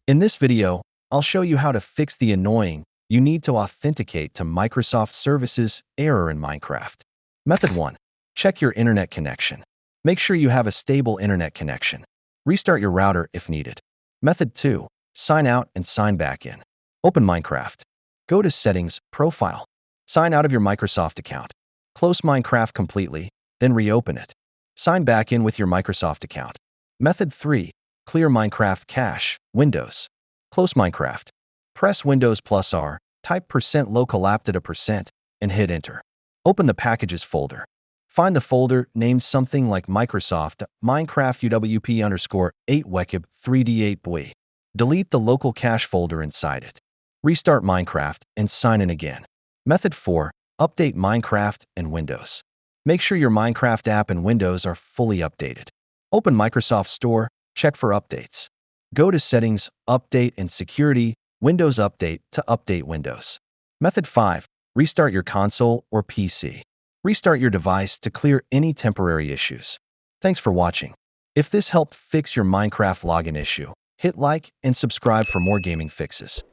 In this video, I'll show you how to fix the annoying "you need to authenticate to Microsoft Services" error in Minecraft. Method 1. Check your internet connection. Make sure you have a stable internet connection. Restart your router if needed. Method 2. Sign out and sign back in. Open Minecraft. Go to Settings, Profile. Sign out of your Microsoft account. Close Minecraft completely, then reopen it. Sign back in with your Microsoft account. Method 3. Clear Minecraft cache, Windows. Close Minecraft. Press Windows plus R, type %localapdata%, and hit Enter. Open the Packages folder. Find the folder named something like Microsoft Minecraft UWP_8 Wekib 3D8 BWI. Delete the local cache folder inside it. Restart Minecraft and sign in again. Method 4. Update Minecraft and Windows. Make sure your Minecraft app and Windows are fully updated. Open Microsoft Store, check for updates. Go to Settings, Update and Security, Windows Update to update Windows. Method 5. Restart your console or PC. Restart your device to clear any temporary issues. Thanks for watching. If this helped fix your Minecraft login issue, hit like and subscribe for more gaming fixes.